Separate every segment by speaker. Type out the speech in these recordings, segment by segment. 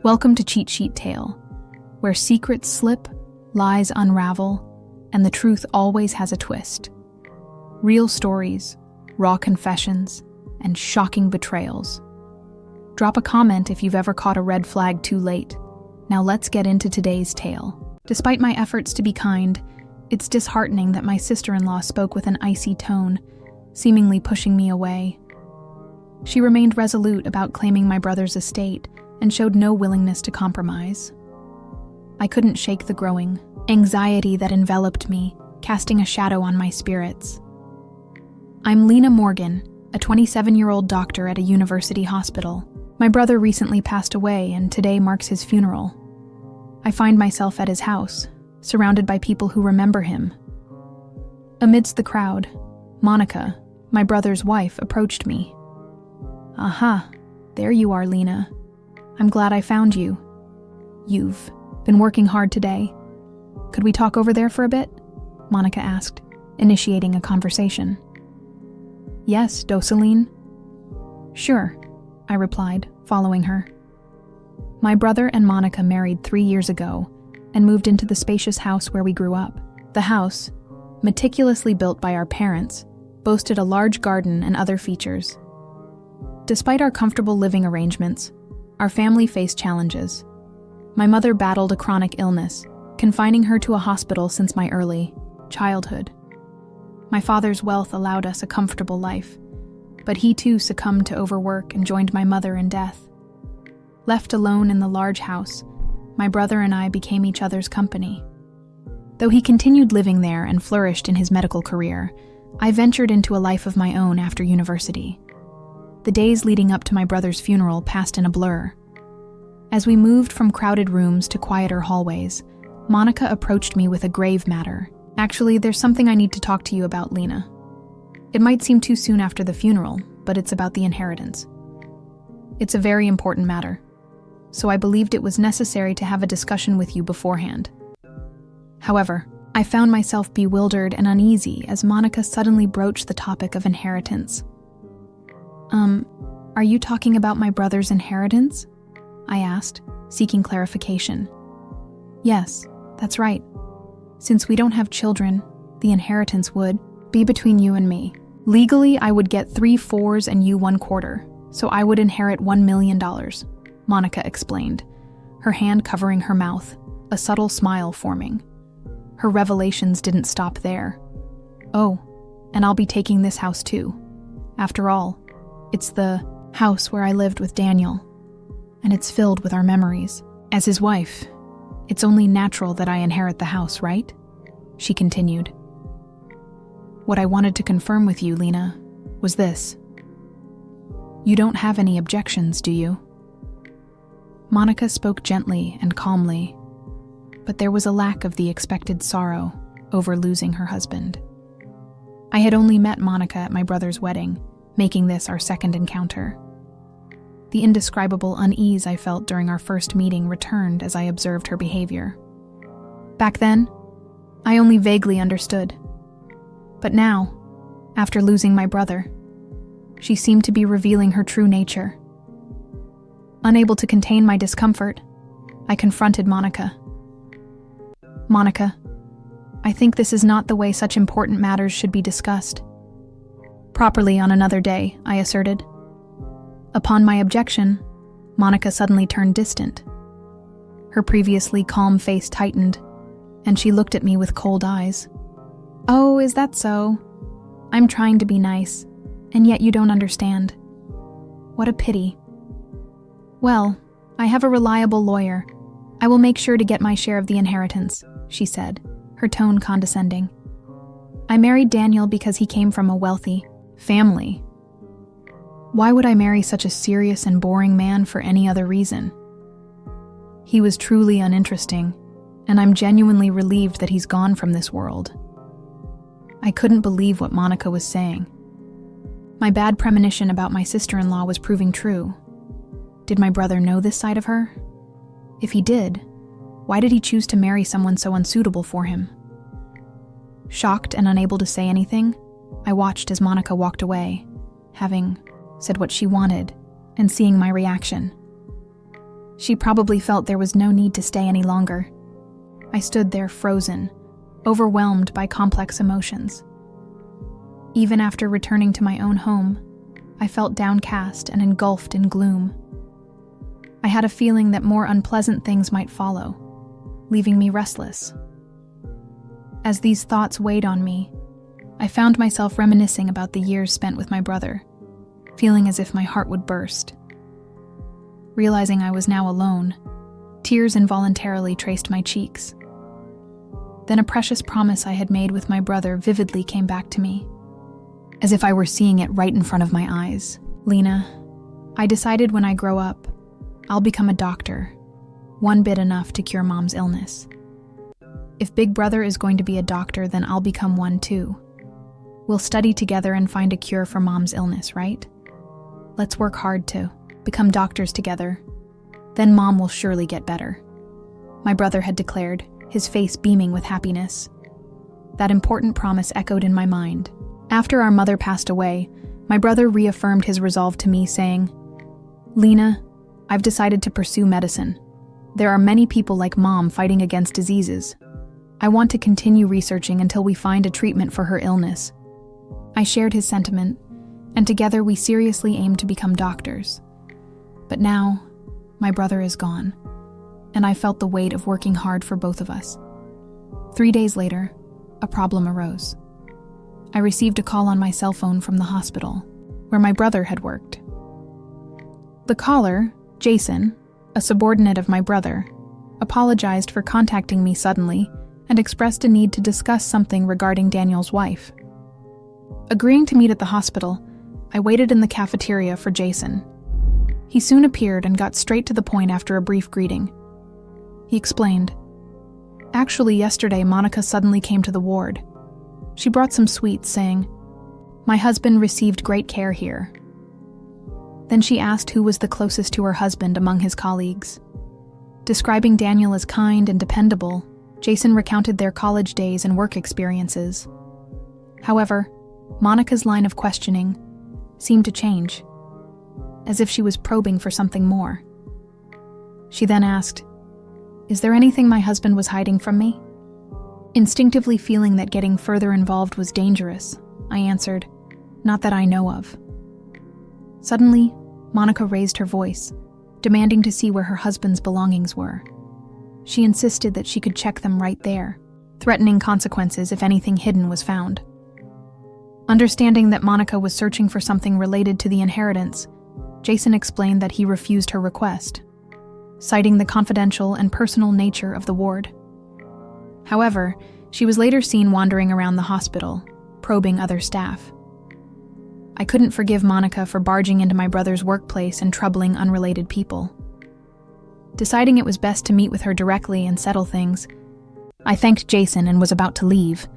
Speaker 1: Welcome to Cheat Sheet Tale, where secrets slip, lies unravel, and the truth always has a twist. Real stories, raw confessions, and shocking betrayals. Drop a comment if you've ever caught a red flag too late. Now let's get into today's tale. Despite my efforts to be kind, it's disheartening that my sister-in-law spoke with an icy tone, seemingly pushing me away. She remained resolute about claiming my brother's estate and showed no willingness to compromise. I couldn't shake the growing anxiety that enveloped me, casting a shadow on my spirits. I'm Lena Morgan, a 27-year-old doctor at a university hospital. My brother recently passed away, and today marks his funeral. I find myself at his house, surrounded by people who remember him. Amidst the crowd, Monica, my brother's wife, approached me. "Aha, there you are, Lena. I'm glad I found you. You've been working hard today. Could we talk over there for a bit?" Monica asked, initiating a conversation. "Yes, Dosaline?" "Sure," I replied, following her. My brother and Monica married 3 years ago and moved into the spacious house where we grew up. The house, meticulously built by our parents, boasted a large garden and other features. Despite our comfortable living arrangements, our family faced challenges. My mother battled a chronic illness, confining her to a hospital since my early childhood. My father's wealth allowed us a comfortable life, but he too succumbed to overwork and joined my mother in death. Left alone in the large house, my brother and I became each other's company. Though he continued living there and flourished in his medical career, I ventured into a life of my own after university. The days leading up to my brother's funeral passed in a blur. As we moved from crowded rooms to quieter hallways, Monica approached me with a grave matter. "Actually, there's something I need to talk to you about, Lena. It might seem too soon after the funeral, but it's about the inheritance. It's a very important matter, so I believed it was necessary to have a discussion with you beforehand." However, I found myself bewildered and uneasy as Monica suddenly broached the topic of inheritance. Are you talking about my brother's inheritance?" I asked, seeking clarification. "Yes, that's right. Since we don't have children, the inheritance would be between you and me. Legally, I would get 3/4 and you 1/4, so I would inherit $1 million, Monica explained, her hand covering her mouth, a subtle smile forming. Her revelations didn't stop there. "Oh, and I'll be taking this house too. After all, it's the house where I lived with Daniel, and it's filled with our memories. As his wife, it's only natural that I inherit the house, right?" she continued. "What I wanted to confirm with you, Lena, was this. You don't have any objections, do you?" Monica spoke gently and calmly, but there was a lack of the expected sorrow over losing her husband. I had only met Monica at my brother's wedding, making this our second encounter. The indescribable unease I felt during our first meeting returned as I observed her behavior. Back then, I only vaguely understood. But now, after losing my brother, she seemed to be revealing her true nature. Unable to contain my discomfort, I confronted Monica. "Monica, I think this is not the way such important matters should be discussed. Properly on another day," I asserted. Upon my objection, Monica suddenly turned distant. Her previously calm face tightened, and she looked at me with cold eyes. "Oh, is that so? I'm trying to be nice, and yet you don't understand. What a pity. Well, I have a reliable lawyer. I will make sure to get my share of the inheritance," she said, her tone condescending. "I married Daniel because he came from a wealthy family. Why would I marry such a serious and boring man for any other reason? He was truly uninteresting, and I'm genuinely relieved that he's gone from this world." I couldn't believe what Monica was saying. My bad premonition about my sister-in-law was proving true. Did my brother know this side of her? If he did, why did he choose to marry someone so unsuitable for him? Shocked and unable to say anything, I watched as Monica walked away, having said what she wanted and seeing my reaction. She probably felt there was no need to stay any longer. I stood there frozen, overwhelmed by complex emotions. Even after returning to my own home, I felt downcast and engulfed in gloom. I had a feeling that more unpleasant things might follow, leaving me restless. As these thoughts weighed on me, I found myself reminiscing about the years spent with my brother, feeling as if my heart would burst. Realizing I was now alone, tears involuntarily traced my cheeks. Then a precious promise I had made with my brother vividly came back to me, as if I were seeing it right in front of my eyes. Lena, I decided when I grow up, I'll become a doctor, one bit enough to cure Mom's illness. If Big Brother is going to be a doctor, then I'll become one too. We'll study together and find a cure for Mom's illness, right? Let's work hard to become doctors together. Then Mom will surely get better. My brother had declared, his face beaming with happiness. That important promise echoed in my mind. After our mother passed away, my brother reaffirmed his resolve to me, saying, "Lena, I've decided to pursue medicine. There are many people like Mom fighting against diseases. I want to continue researching until we find a treatment for her illness." I shared his sentiment, and together we seriously aimed to become doctors. But now, my brother is gone, and I felt the weight of working hard for both of us. 3 days later, a problem arose. I received a call on my cell phone from the hospital, where my brother had worked. The caller, Jason, a subordinate of my brother, apologized for contacting me suddenly and expressed a need to discuss something regarding Daniel's wife. Agreeing to meet at the hospital, I waited in the cafeteria for Jason. He soon appeared and got straight to the point after a brief greeting. He explained, "Actually, yesterday Monica suddenly came to the ward. She brought some sweets, saying, 'My husband received great care here.' Then she asked who was the closest to her husband among his colleagues. Describing Daniel as kind and dependable, Jason recounted their college days and work experiences. However, Monica's line of questioning seemed to change, as if she was probing for something more. She then asked, "Is there anything my husband was hiding from me?" Instinctively feeling that getting further involved was dangerous, I answered, "Not that I know of." Suddenly, Monica raised her voice, demanding to see where her husband's belongings were. She insisted that she could check them right there, threatening consequences if anything hidden was found. Understanding that Monica was searching for something related to the inheritance, Jason explained that he refused her request, citing the confidential and personal nature of the ward. However, she was later seen wandering around the hospital, probing other staff. I couldn't forgive Monica for barging into my brother's workplace and troubling unrelated people. Deciding it was best to meet with her directly and settle things, I thanked Jason and was about to leave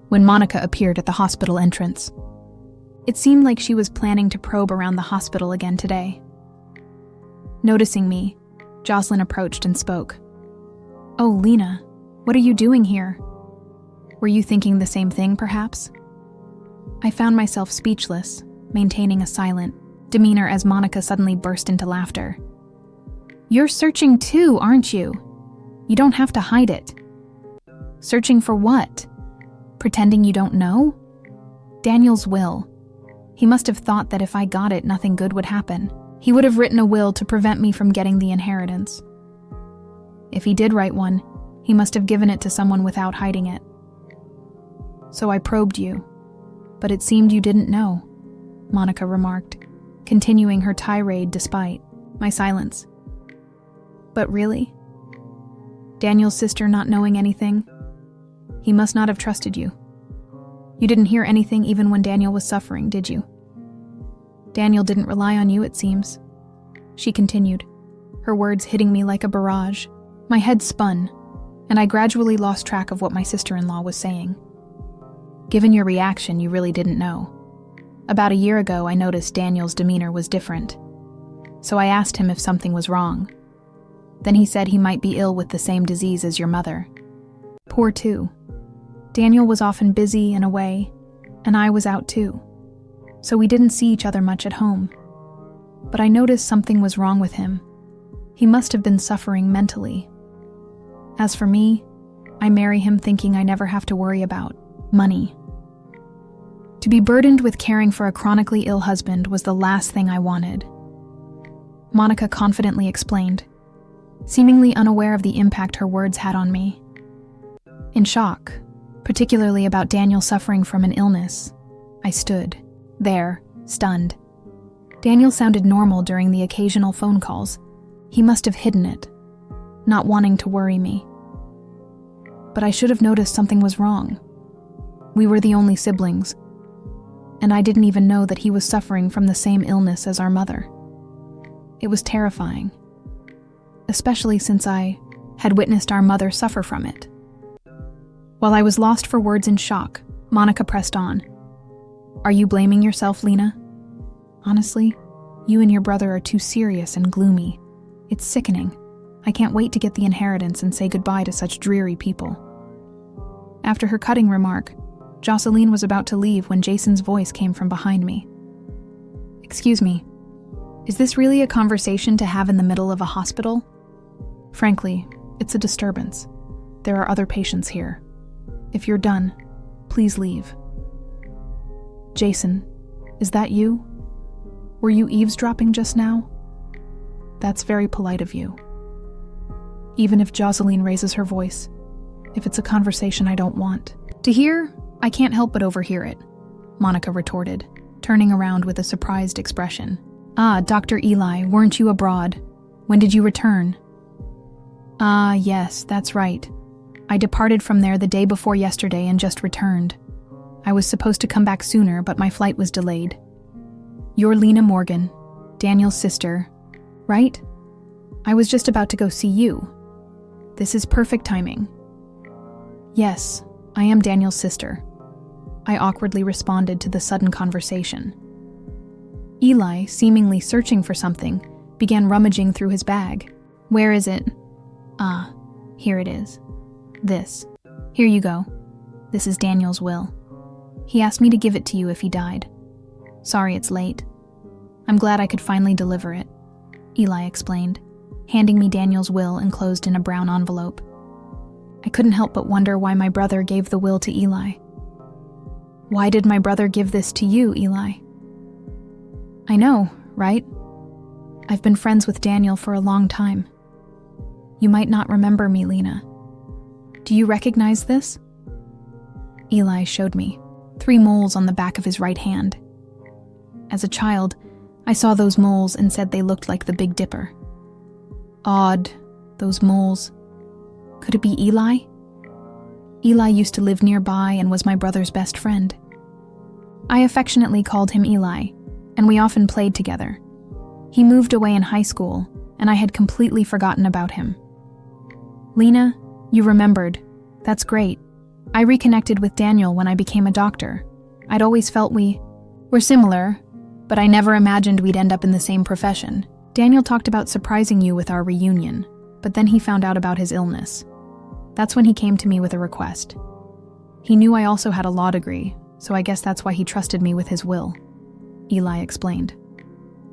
Speaker 1: when Monica appeared at the hospital entrance. It seemed like she was planning to probe around the hospital again today. Noticing me, Jocelyn approached and spoke. "Oh, Lena, what are you doing here? Were you thinking the same thing, perhaps?" I found myself speechless, maintaining a silent demeanor as Monica suddenly burst into laughter. "You're searching too, aren't you? You don't have to hide it." "Searching for what? Pretending you don't know?" "Daniel's will. He must have thought that if I got it, nothing good would happen. He would have written a will to prevent me from getting the inheritance. If he did write one, he must have given it to someone without hiding it. So I probed you, but it seemed you didn't know," Monica remarked, continuing her tirade despite my silence. "But really? Daniel's sister not knowing anything? He must not have trusted you. You didn't hear anything even when Daniel was suffering, did you? Daniel didn't rely on you, it seems," she continued, her words hitting me like a barrage. My head spun, and I gradually lost track of what my sister-in-law was saying. "Given your reaction, you really didn't know. About a year ago, I noticed Daniel's demeanor was different. So I asked him if something was wrong. Then he said he might be ill with the same disease as your mother. Poor too. Daniel was often busy and away, and I was out too. So we didn't see each other much at home. But I noticed something was wrong with him. He must have been suffering mentally. As for me, I marry him thinking I never have to worry about money. To be burdened with caring for a chronically ill husband was the last thing I wanted. Monica confidently explained, seemingly unaware of the impact her words had on me. In shock, particularly about Daniel suffering from an illness, I stood there, stunned. Daniel sounded normal during the occasional phone calls. He must have hidden it, not wanting to worry me. But I should have noticed something was wrong. We were the only siblings, and I didn't even know that he was suffering from the same illness as our mother. It was terrifying, especially since I had witnessed our mother suffer from it. While I was lost for words in shock, Monica pressed on. Are you blaming yourself, Lena? Honestly, you and your brother are too serious and gloomy. It's sickening. I can't wait to get the inheritance and say goodbye to such dreary people. After her cutting remark, Jocelyn was about to leave when Jason's voice came from behind me. Excuse me, is this really a conversation to have in the middle of a hospital? Frankly, it's a disturbance. There are other patients here. If you're done, please leave. Jason, is that you? Were you eavesdropping just now? That's very polite of you. Even if Jocelyn raises her voice, if it's a conversation I don't want to hear, I can't help but overhear it, Monica retorted, turning around with a surprised expression. Ah, Dr. Eli, weren't you abroad? When did you return? Ah, yes, that's right. I departed from there the day before yesterday and just returned. I was supposed to come back sooner, but my flight was delayed. You're Lena Morgan, Daniel's sister, right? I was just about to go see you. This is perfect timing. Yes, I am Daniel's sister. I awkwardly responded to the sudden conversation. Eli, seemingly searching for something, began rummaging through his bag. Where is it? Ah, here it is. This. Here you go. This is Daniel's will. He asked me to give it to you if he died. Sorry it's late. I'm glad I could finally deliver it, Eli explained, handing me Daniel's will enclosed in a brown envelope. I couldn't help but wonder why my brother gave the will to Eli. Why did my brother give this to you, Eli? I know, right? I've been friends with Daniel for a long time. You might not remember me, Lena. Do you recognize this? Eli showed me 3 moles on the back of his right hand. As a child, I saw those moles and said they looked like the Big Dipper. Odd, those moles. Could it be Eli? Eli used to live nearby and was my brother's best friend. I affectionately called him Eli, and we often played together. He moved away in high school, and I had completely forgotten about him. Lena, you remembered. That's great. I reconnected with Daniel when I became a doctor. I'd always felt we were similar, but I never imagined we'd end up in the same profession. Daniel talked about surprising you with our reunion, but then he found out about his illness. That's when he came to me with a request. He knew I also had a law degree, so I guess that's why he trusted me with his will, Eli explained.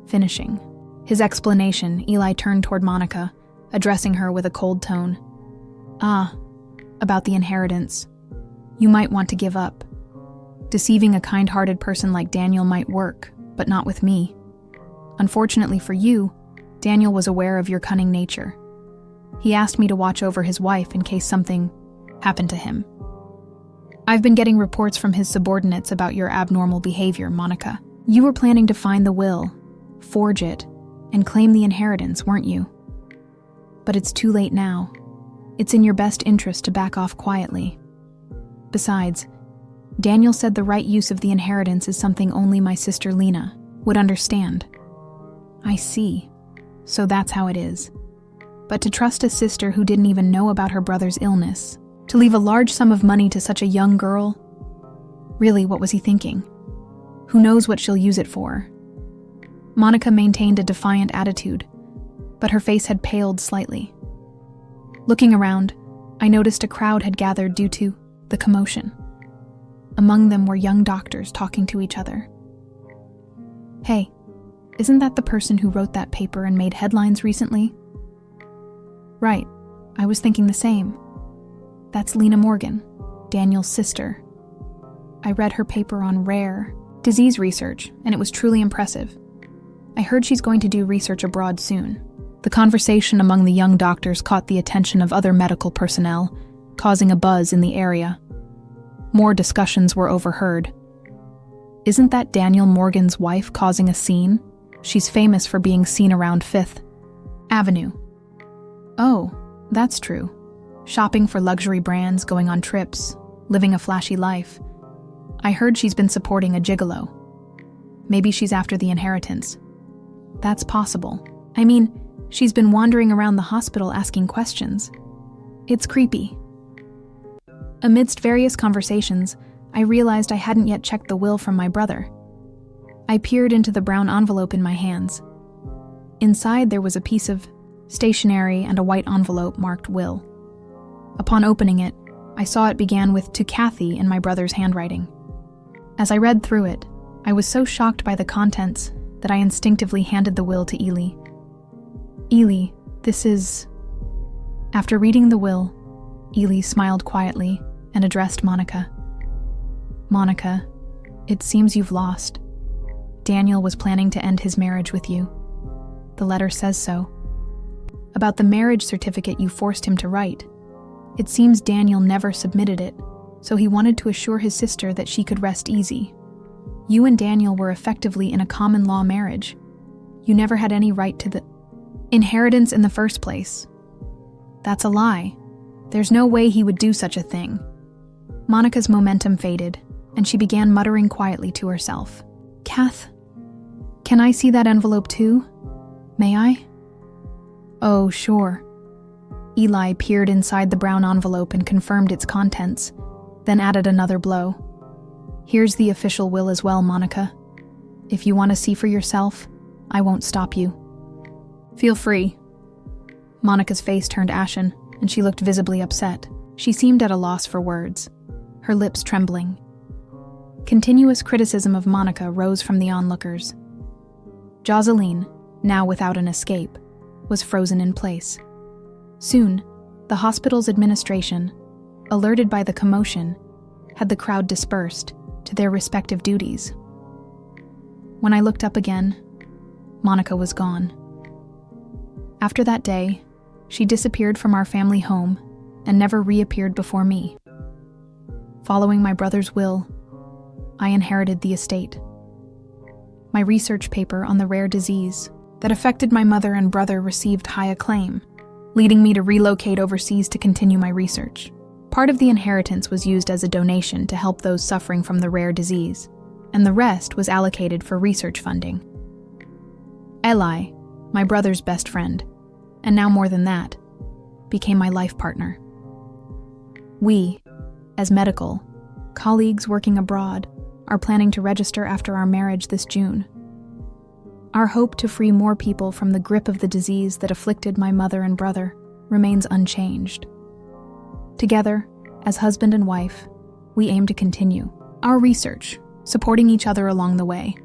Speaker 1: Finishing his explanation, Eli turned toward Monica, addressing her with a cold tone. Ah, about the inheritance. You might want to give up. Deceiving a kind-hearted person like Daniel might work, but not with me. Unfortunately for you, Daniel was aware of your cunning nature. He asked me to watch over his wife in case something happened to him. I've been getting reports from his subordinates about your abnormal behavior, Monica. You were planning to find the will, forge it, and claim the inheritance, weren't you? But it's too late now. It's in your best interest to back off quietly. Besides, Daniel said the right use of the inheritance is something only my sister Lena would understand. I see. So that's how it is. But to trust a sister who didn't even know about her brother's illness, to leave a large sum of money to such a young girl? Really, what was he thinking? Who knows what she'll use it for? Monica maintained a defiant attitude, but her face had paled slightly. Looking around, I noticed a crowd had gathered due to the commotion. Among them were young doctors talking to each other. Hey, isn't that the person who wrote that paper and made headlines recently? Right, I was thinking the same. That's Lena Morgan, Daniel's sister. I read her paper on rare disease research, and it was truly impressive. I heard she's going to do research abroad soon. The conversation among the young doctors caught the attention of other medical personnel, causing a buzz in the area. More discussions were overheard. Isn't that Daniel Morgan's wife causing a scene? She's famous for being seen around 5th Avenue. Oh, that's true. Shopping for luxury brands, going on trips, living a flashy life. I heard she's been supporting a gigolo. Maybe she's after the inheritance. That's possible. I mean, she's been wandering around the hospital asking questions. It's creepy. Amidst various conversations, I realized I hadn't yet checked the will from my brother. I peered into the brown envelope in my hands. Inside there was a piece of stationery and a white envelope marked will. Upon opening it, I saw it began with "To Kathy" in my brother's handwriting. As I read through it, I was so shocked by the contents that I instinctively handed the will to Ely. Ely, this is... After reading the will, Ely smiled quietly and addressed Monica. Monica, it seems you've lost. Daniel was planning to end his marriage with you. The letter says so. About the marriage certificate you forced him to write, it seems Daniel never submitted it, so he wanted to assure his sister that she could rest easy. You and Daniel were effectively in a common law marriage. You never had any right to the inheritance in the first place. That's a lie. There's no way he would do such a thing. Monica's momentum faded, and she began muttering quietly to herself. Kath, can I see that envelope too? May I? Oh, sure. Ely peered inside the brown envelope and confirmed its contents, then added another blow. Here's the official will as well, Monica. If you want to see for yourself, I won't stop you. Feel free. Monica's face turned ashen, and she looked visibly upset. She seemed at a loss for words, her lips trembling. Continuous criticism of Monica rose from the onlookers. Jocelyn, now without an escape, was frozen in place. Soon, the hospital's administration, alerted by the commotion, had the crowd dispersed to their respective duties. When I looked up again, Monica was gone. After that day, she disappeared from our family home and never reappeared before me. Following my brother's will, I inherited the estate. My research paper on the rare disease that affected my mother and brother received high acclaim, leading me to relocate overseas to continue my research. Part of the inheritance was used as a donation to help those suffering from the rare disease, and the rest was allocated for research funding. Eli, my brother's best friend, and now more than that, became my life partner. We, as medical colleagues working abroad, are planning to register after our marriage this June. Our hope to free more people from the grip of the disease that afflicted my mother and brother remains unchanged. Together, as husband and wife, we aim to continue our research, supporting each other along the way.